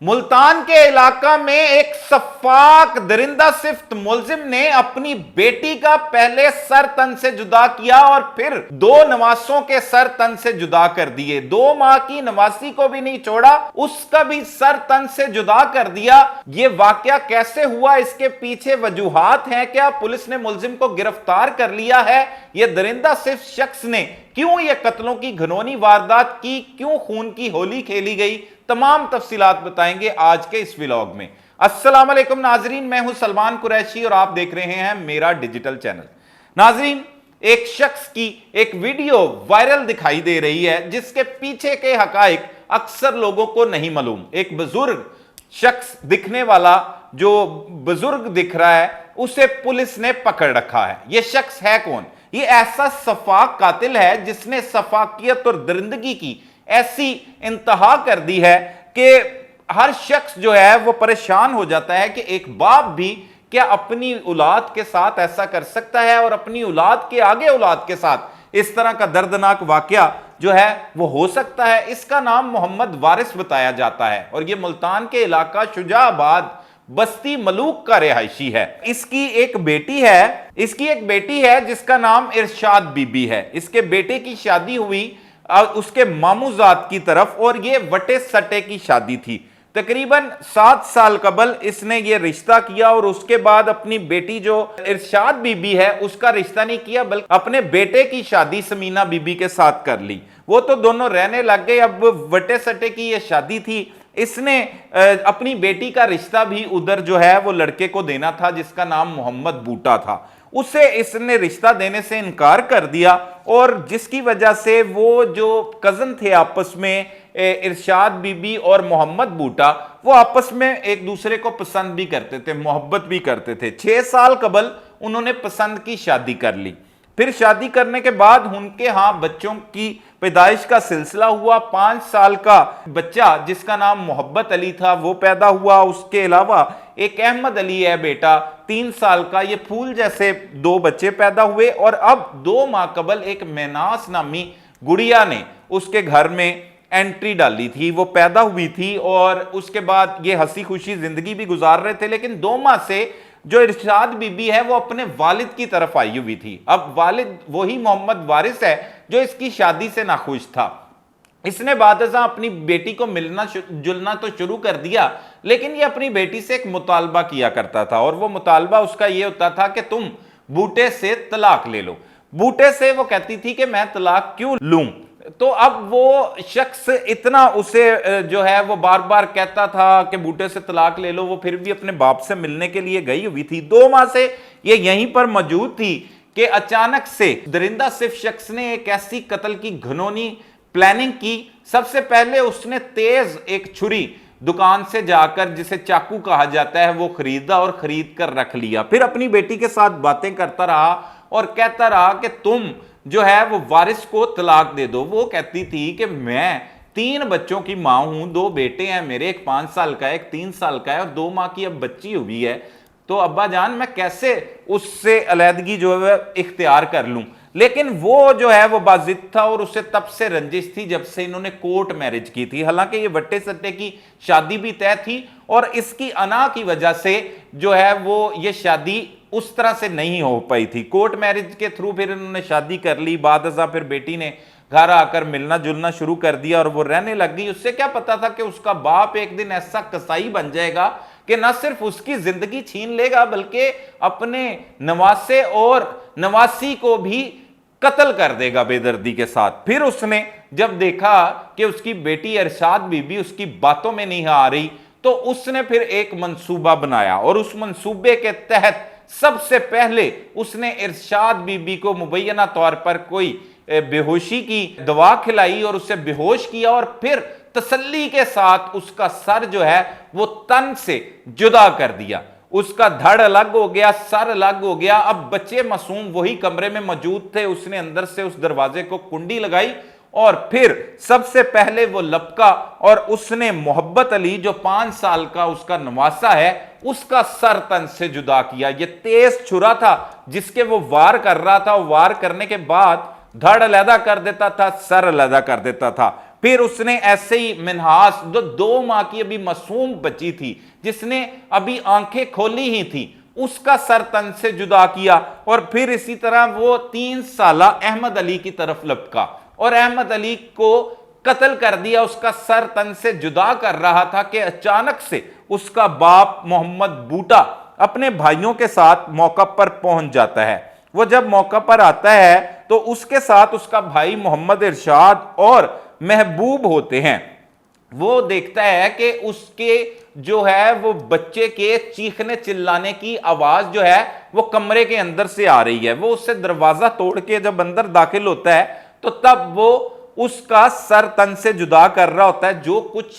मुल्तान के इलाका में एक सफाक दरिंदा सिफ्त मुलजिम ने अपनी बेटी का पहले सर तन से जुदा किया और फिर दो नवासों के सर तन से जुदा कर दिए। 2 माह की नवासी को भी नहीं छोड़ा, उसका भी सर तन से जुदा कर दिया। ये वाकया कैसे हुआ, इसके पीछे वजूहात हैं क्या, पुलिस ने मुलजिम को गिरफ्तार कर लिया है, ये दरिंदा सिफ्त शख्स ने क्यों ये कत्लों की घिनौनी वारदात की, क्यों खून की होली खेली गई, तमाम तफसीलात बताएंगे आज के इस व्लॉग में। अस्सलाम वालेकुम नाजरीन, मैं हूं सलमान कुरैशी और आप देख रहे हैं मेरा डिजिटल चैनल। नाजरीन, एक शख्स की एक वीडियो वायरल दिखाई दे रही है जिसके पीछे के हकाइक अक्सर लोगों को नहीं मालूम। एक बुजुर्ग शख्स दिखने वाला, जो बुजुर्ग दिख रहा है, उसे पुलिस ने पकड़ रखा है। यह शख्स है कौन? ये ऐसा सफाक कातिल है जिसने सफाकियत और दरिंदगी की ऐसी इंतहा कर दी है कि हर शख्स जो है वो परेशान हो जाता है कि एक बाप भी क्या अपनी औलाद के साथ ऐसा कर सकता है और अपनी औलाद के आगे औलाद के साथ इस तरह का दर्दनाक वाकया जो है वो हो सकता है। इसका नाम मोहम्मद वारिस बताया जाता है और ये मुल्तान के इलाका शुजाबाद बस्ती मलूक का रिहायशी है। इसकी एक बेटी है जिसका नाम इरशाद बीबी है। इसके बेटे की शादी हुई उसके मामूजात की तरफ और ये वटे सटे की शादी थी। तकरीबन 7 साल कबल इसने ये रिश्ता किया और उसके बाद अपनी बेटी जो इरशाद बीबी है उसका रिश्ता नहीं किया बल्कि अपने बेटे की शादी समीना बीबी के साथ कर ली। वो तो दोनों रहने लग गए। अब वटे सटे की ये शादी थी, इसने अपनी बेटी का रिश्ता भी उधर जो है वो लड़के को देना था जिसका नाम मोहम्मद बूटा था। उसे इसने रिश्ता देने से इनकार कर दिया और जिसकी वजह से वो जो कजन थे आपस में, इरशाद बीबी और मोहम्मद बूटा, वो आपस में एक दूसरे को पसंद भी करते थे, मोहब्बत भी करते थे। 6 साल कबल उन्होंने पसंद की शादी कर ली। फिर शादी करने के बाद उनके यहाँ बच्चों की पैदाइश का सिलसिला हुआ। 5 साल का बच्चा जिसका नाम मोहब्बत अली था वो पैदा हुआ। उसके अलावा एक अहमद अली है बेटा 3 साल का। ये फूल जैसे 2 बच्चे पैदा हुए और अब 2 माह कबल एक मेनास नामी गुड़िया ने उसके घर में एंट्री डाली थी। वो पैदा हुई थी और उसके बाद ये हंसी खुशी जिंदगी भी गुजार रहे थे। लेकिन 2 माह से जो इरशाद बीबी है वो अपने वालिद की तरफ आई हुई थी। अब वालिद वही मोहम्मद वारिस है जो इसकी शादी से नाखुश था। इसने बादशाह अपनी बेटी को मिलना जुलना तो शुरू कर दिया, लेकिन ये अपनी बेटी से एक मुतालबा किया करता था और वो मुतालबा उसका ये होता था कि तुम बूटे से तलाक ले लो। बूटे से वो कहती थी कि मैं तलाक क्यों लूं। तो अब वो शख्स इतना उसे जो है वो बार बार कहता था कि बूटे से तलाक ले लो, वो फिर भी अपने बाप से मिलने के लिए गई हुई थी। 2 माह से ये यहीं पर मौजूद थी कि अचानक से दरिंदा सिर्फ शख्स ने एक ऐसी कत्ल की घिनौनी प्लानिंग की। सबसे पहले उसने तेज एक छुरी दुकान से जाकर, जिसे चाकू कहा जाता है, वो खरीदा और खरीद कर रख लिया। फिर अपनी बेटी के साथ बातें करता रहा और कहता रहा कि तुम जो है वो वारिस को तलाक दे दो। वो कहती थी कि मैं 3 बच्चों की मां हूं, 2 बेटे हैं मेरे, एक 5 साल का है, एक 3 साल का है और 2 माह की अब बच्ची हुई है, तो अब्बा जान मैं कैसे उससे अलहदगी जो है इख्तियार कर लूं। लेकिन वो जो है वो बाजिद था और उसे तब से रंजिश थी जब से इन्होंने कोर्ट मैरिज की थी। हालांकि ये वट्टे सट्टे की शादी भी तय थी और इसकी अना की वजह से जो है वो ये शादी उस तरह से नहीं हो पाई थी। कोर्ट मैरिज के थ्रू फिर इन्होंने शादी कर ली। बादशाह फिर बेटी ने घर आकर मिलना जुलना शुरू कर दिया और वो रहने लग गई। उससे क्या पता था कि उसका बाप एक दिन ऐसा कसाई बन जाएगा कि न सिर्फ उसकी जिंदगी छीन लेगा बल्कि अपने नवासे और नवासी को भी कत्ल कर देगा बेदर्दी के साथ। फिर उसने जब देखा कि उसकी बेटी इरशाद बीबी उसकी बातों में नहीं आ रही तो उसने फिर एक मंसूबा बनाया और उस मंसूबे के तहत सबसे पहले उसने इरशाद बीबी को मुबैना तौर पर कोई बेहोशी की दवा खिलाई और उसे बेहोश किया और फिर तसल्ली के साथ उसका सर जो है वो तन से जुदा कर दिया। उसका धड़ अलग हो गया, सर अलग हो गया। अब बच्चे मासूम वही कमरे में मौजूद थे। उसने अंदर से उस दरवाजे को कुंडी लगाई और फिर सबसे पहले वो लपका और उसने मोहब्बत अली जो 5 साल का उसका नवासा है उसका सर तन से जुदा किया। ये तेज छुरा था जिसके वो वार कर रहा था। वार करने के बाद धड़ अलहदा कर देता था, सर अलहदा कर देता था। फिर उसने ऐसे ही मिन्हास, जो 2 माह की अभी मासूम बच्ची थी जिसने अभी आंखें खोली ही थी, उसका सर तन से जुदा किया। और फिर इसी तरह वो 3 साला अहमद अली की तरफ लपका और अहमद अली को कत्ल कर दिया। उसका सर तन से जुदा कर रहा था कि अचानक से उसका बाप मोहम्मद बूटा अपने भाइयों के साथ मौका पर पहुंच जाता है। वो जब मौका पर आता है तो उसके साथ उसका भाई मोहम्मद इरशाद और महबूब होते हैं। वो देखता है कि उसके जो है वो बच्चे के चीखने चिल्लाने की आवाज जो है वो कमरे के अंदर से आ रही है। वो उससे दरवाजा तोड़ के जब अंदर दाखिल होता है तो तब वो उसका सर तन से जुदा कर रहा होता है, जो कुछ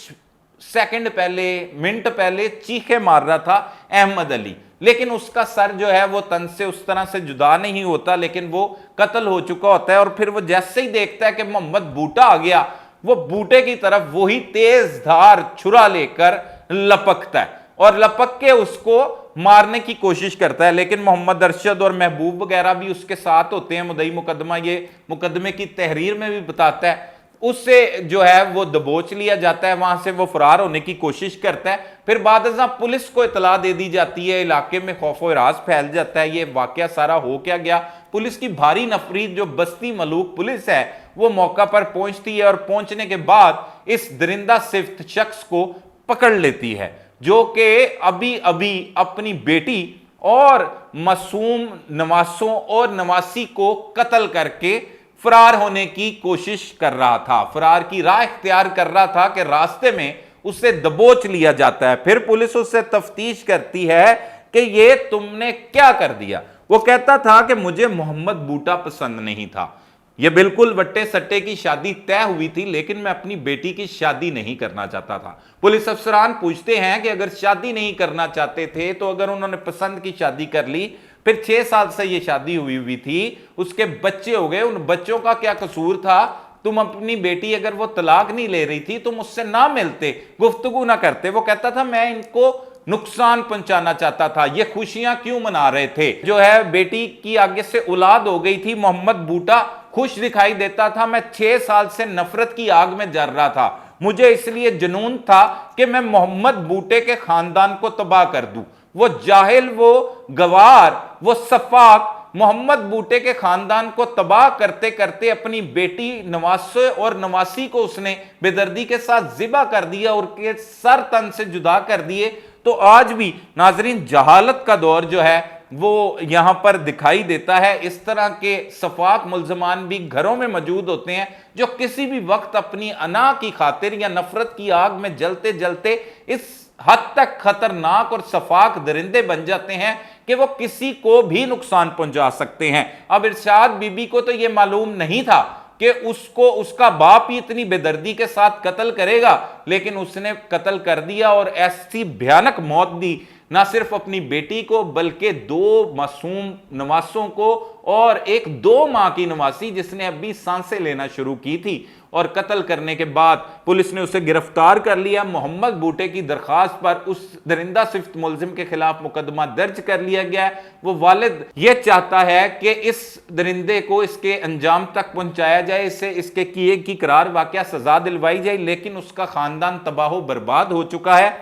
सेकंड पहले, मिनट पहले चीखे मार रहा था अहमद अली। लेकिन उसका सर जो है वो तन से उस तरह से जुदा नहीं होता, लेकिन वो कत्ल हो चुका होता है। और फिर वो जैसे ही देखता है कि मोहम्मद बूटा आ गया, वो बूटे की तरफ वही तेज धार छुरा लेकर लपकता है और लपक के उसको मारने की कोशिश करता है। लेकिन मोहम्मद अरशद और महबूब वगैरह भी उसके साथ होते हैं। मुद्दई मुकदमा ये मुकदमे की तहरीर में भी बताता है। उससे जो है वो दबोच लिया जाता है, वहां से वो फरार होने की कोशिश करता है। फिर बाद पुलिस को इतला दे दी जाती है, इलाके में खौफ व इराज फैल जाता है। ये वाकया सारा हो क्या गया। पुलिस की भारी नफरी जो बस्ती मलूक पुलिस है वो मौका पर पहुंचती है और पहुंचने के बाद इस दरिंदा सिफ्त शख्स को पकड़ लेती है, जो कि अभी अभी अपनी बेटी और मासूम नवासों और नवासी को कत्ल करके फरार होने की कोशिश कर रहा था, फरार की राह इख्तियार कर रहा था कि रास्ते में उसे दबोच लिया जाता है। फिर पुलिस उससे तफ्तीश करती है कि ये तुमने क्या कर दिया। वो कहता था कि मुझे मोहम्मद बूटा पसंद नहीं था, ये बिल्कुल वट्टे सट्टे की शादी तय हुई थी, लेकिन मैं अपनी बेटी की शादी नहीं करना चाहता था। पुलिस अफसरान पूछते हैं कि अगर शादी नहीं करना चाहते थे तो अगर उन्होंने पसंद की शादी कर ली, फिर 6 साल से ये शादी हुई थी, उसके बच्चे हो गए, उन बच्चों का क्या कसूर था? तुम अपनी बेटी, अगर वो तलाक नहीं ले रही थी, तुम उससे ना मिलते, गुफ्तगू ना करते। वो कहता था मैं इनको नुकसान पहुंचाना चाहता था, ये खुशियां क्यों मना रहे थे? जो है बेटी की आगे से औलाद हो गई थी, मोहम्मद बूटा खुश दिखाई देता था, मैं 6 साल से नफरत की आग में जल रहा था। मुझे इसलिए जुनून था कि मैं मोहम्मद बूटे के खानदान को तबाह कर दूं। वो जाहिल, वो गवार, वो सफाक मोहम्मद बूटे के खानदान को तबाह करते करते अपनी बेटी नवासे और नवासी को उसने बेदर्दी के साथ ज़िबा कर दिया और के सर तन से जुदा कर दिए। तो आज भी नाजरीन जहालत का दौर जो है वो यहां पर दिखाई देता है। इस तरह के सफाक मुल्जमान भी घरों में मौजूद होते हैं जो किसी भी वक्त अपनी अना की खातिर या नफरत की आग में जलते जलते इस हद तक खतरनाक और सफाक दरिंदे बन जाते हैं कि वो किसी को भी नुकसान पहुंचा सकते हैं। अब इरशाद बीबी को तो ये मालूम नहीं था कि उसको उसका बाप ही इतनी बेदर्दी के साथ कत्ल करेगा, लेकिन उसने कत्ल कर दिया और ऐसी भयानक मौत दी, ना सिर्फ अपनी बेटी को बल्कि 2 मासूम नवासों को और एक 2 माह की नवासी जिसने अभी सांसें लेना शुरू की थी। और कत्ल करने के बाद पुलिस ने उसे गिरफ्तार कर लिया। मोहम्मद बूटे की दरखास्त पर उस दरिंदा सिफ्त मुलजिम के खिलाफ मुकदमा दर्ज कर लिया गया है। वो वालिद ये चाहता है कि इस दरिंदे को इसके अंजाम तक पहुंचाया जाए, इसे इसके किए की करार वाकया सजा दिलवाई जाए, लेकिन उसका खानदान तबाह बर्बाद हो चुका है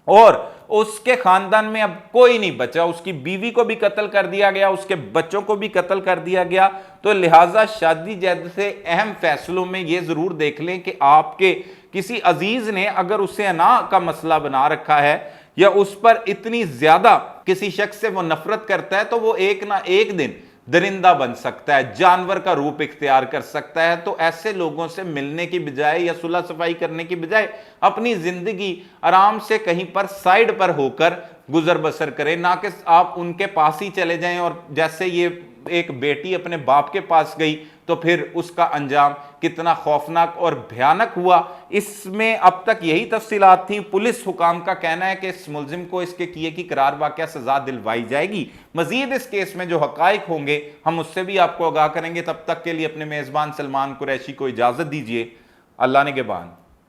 और उसके खानदान में अब कोई नहीं बचा। उसकी बीवी को भी कत्ल कर दिया गया, उसके बच्चों को भी कत्ल कर दिया गया। तो लिहाजा शादी जैसे अहम फैसलों में ये जरूर देख लें कि आपके किसी अजीज ने अगर उसे अना का मसला बना रखा है या उस पर इतनी ज्यादा किसी शख्स से वो नफरत करता है, तो वो एक ना एक दिन दरिंदा बन सकता है, जानवर का रूप इख्तियार कर सकता है। तो ऐसे लोगों से मिलने की बजाय या सुलह सफाई करने की बजाय अपनी जिंदगी आराम से कहीं पर साइड पर होकर गुजर बसर करें, ना कि आप उनके पास ही चले जाएं। और जैसे ये एक बेटी अपने बाप के पास गई तो फिर उसका अंजाम कितना खौफनाक और भयानक हुआ। इसमें अब तक यही तफसीलात थी। पुलिस हुकाम का कहना है कि इस मुलजिम को इसके किए की करार वाकया सजा दिलवाई जाएगी। मजीद इस केस में जो हकाइक होंगे हम उससे भी आपको आगाह करेंगे। तब तक के लिए अपने मेजबान सलमान कुरैशी को इजाजत दीजिए। अल्लाह निगहबान।